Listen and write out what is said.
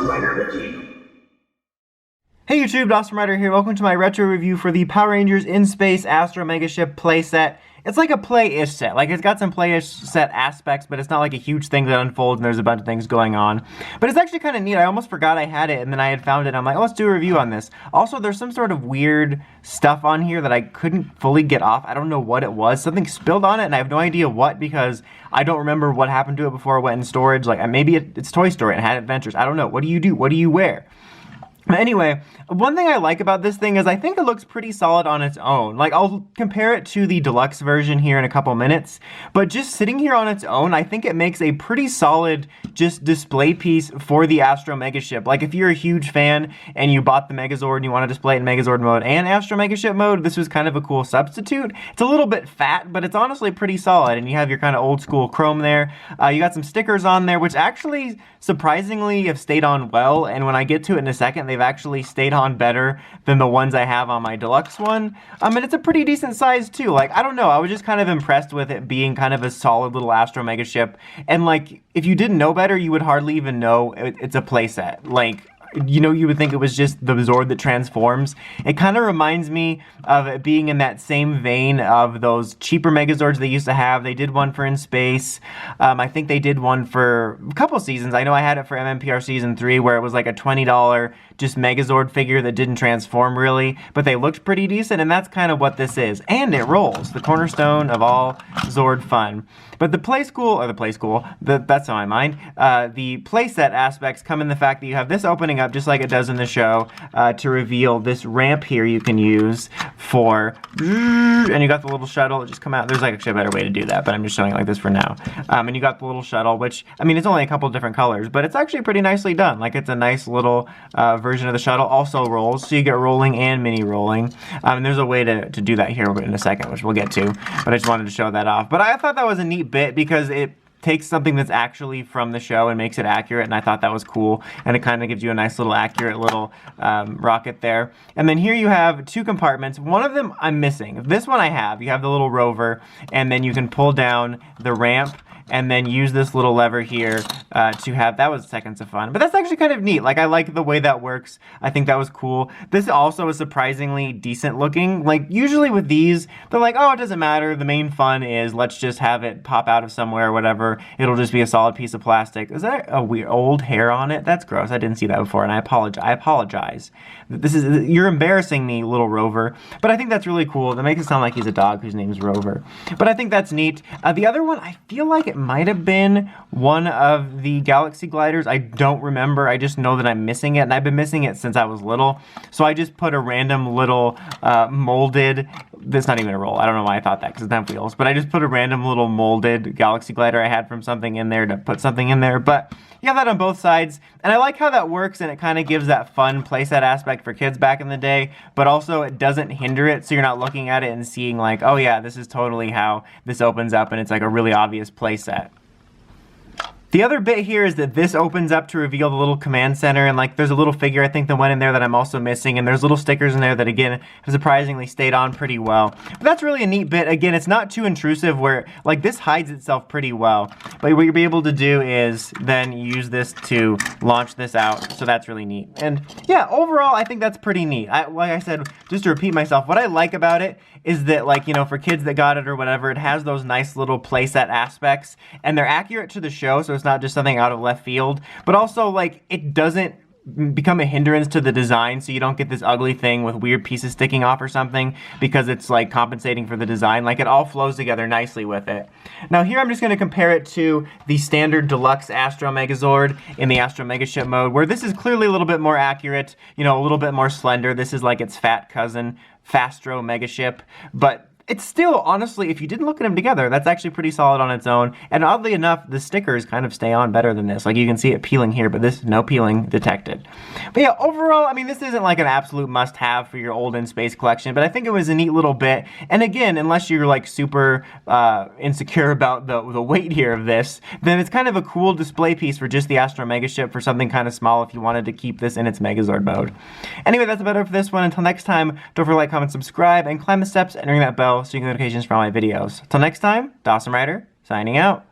Dawson Rider Wiki. Hey YouTube, Dawson Rider here. Welcome to my retro review for the Power Rangers in Space Astro Megaship Play Set. It's like a play-ish set. Like, it's got some play-ish set aspects, but it's not like a huge thing that unfolds and there's a bunch of things going on. But it's actually kind of neat. I almost forgot I had it, and then I had found it, and I'm like, oh, let's do a review on this. Also, there's some sort of weird stuff on here that I couldn't fully get off. I don't know what it was. Something spilled on it, and I have no idea what, because I don't remember what happened to it before it went in storage. Like, maybe it's Toy Story and had adventures. I don't know. What do you do? What do you wear? But anyway, one thing I like about this thing is I think it looks pretty solid on its own. Like, I'll compare it to the deluxe version here in a couple minutes, but just sitting here on its own, I think it makes a pretty solid just display piece for the Astro Megaship. Like, if you're a huge fan and you bought the Megazord and you want to display it in Megazord mode and Astro Megaship mode, this was kind of a cool substitute. It's a little bit fat, but it's honestly pretty solid, and you have your kind of old school chrome there. You got some stickers on there, which actually surprisingly have stayed on well, and when I get to it in a second, they've actually stayed on better than the ones I have on my deluxe one. And it's a pretty decent size too. Like, I don't know, I was just kind of impressed with it being kind of a solid little Astro Megaship. And like, if you didn't know better, you would hardly even know it's a playset. Like, you know, you would think it was just the Zord that transforms. It kind of reminds me of it being in that same vein of those cheaper Megazords they used to have. They did one for In Space. I think they did one for a couple seasons. I know I had it for MMPR Season 3 where it was like a $20 just Megazord figure that didn't transform really, but they looked pretty decent, and that's kind of what this is. And it rolls, the cornerstone of all Zord fun. But the that's on my mind. The playset aspects come in the fact that you have this opening up just like it does in the show to reveal this ramp here you can use for, and you got the little shuttle that just come out. There's like actually a better way to do that, but I'm just showing like this for now. And you got the little shuttle, which, I mean, it's only a couple different colors, but it's actually pretty nicely done. Like, it's a nice little version of the shuttle. Also rolls, so you get rolling and mini rolling. And there's a way to do that here in a second, which we'll get to, but I just wanted to show that off. But I thought that was a neat bit because it takes something that's actually from the show and makes it accurate, and I thought that was cool, and it kind of gives you a nice little accurate little rocket there. And then here you have two compartments. One of them I'm missing. This one I have. You have the little rover, and then you can pull down the ramp and then use this little lever here to have, that was seconds of fun. But that's actually kind of neat. Like, I like the way that works. I think that was cool. This also is surprisingly decent looking. Like, usually with these, they're like, oh, it doesn't matter. The main fun is let's just have it pop out of somewhere or whatever. It'll just be a solid piece of plastic. Is that a weird old hair on it? That's gross. I didn't see that before, and I apologize. You're embarrassing me, little Rover. But I think that's really cool. That makes it sound like he's a dog whose name's Rover. But I think that's neat. The other one, I feel like it might have been one of the Galaxy Gliders. I don't remember. I just know that I'm missing it, and I've been missing it since I was little. So I just put a random little molded, that's not even a roll. I don't know why I thought that, because it's not wheels. But I just put a random little molded Galaxy Glider I had from something in there to put something in there. But you have that on both sides, and I like how that works, and it kind of gives that fun playset aspect for kids back in the day, but also it doesn't hinder it, so you're not looking at it and seeing like, oh yeah, this is totally how this opens up, and it's like a really obvious playset. The other bit here is that this opens up to reveal the little command center, and like there's a little figure I think that went in there that I'm also missing, and there's little stickers in there that again have surprisingly stayed on pretty well. But that's really a neat bit. Again, it's not too intrusive where like this hides itself pretty well, but what you'll be able to do is then use this to launch this out, so that's really neat. And yeah, overall I think that's pretty neat. Like I said, just to repeat myself, what I like about it is that, like, you know, for kids that got it or whatever, it has those nice little playset aspects, and they're accurate to the show, so it's not just something out of left field, but also, like, it doesn't become a hindrance to the design, so you don't get this ugly thing with weird pieces sticking off or something, because it's like compensating for the design. Like, it all flows together nicely with it. Now here I'm just going to compare it to the standard deluxe Astro Megazord in the Astro Megaship mode, where this is clearly a little bit more accurate, you know, a little bit more slender. This is like its fat cousin, Fastro Megaship, but it's still, honestly, if you didn't look at them together, that's actually pretty solid on its own. And oddly enough, the stickers kind of stay on better than this. Like, you can see it peeling here, but this, no peeling detected. But yeah, overall, I mean, this isn't like an absolute must-have for your old in-space collection, but I think it was a neat little bit. And again, unless you're like super insecure about the weight here of this, then it's kind of a cool display piece for just the Astro Megaship for something kind of small if you wanted to keep this in its Megazord mode. Anyway, that's about it for this one. Until next time, don't forget to like, comment, subscribe, and climb the steps and ring that bell so you get notifications for all my videos. Till next time, Dawson Rider, signing out.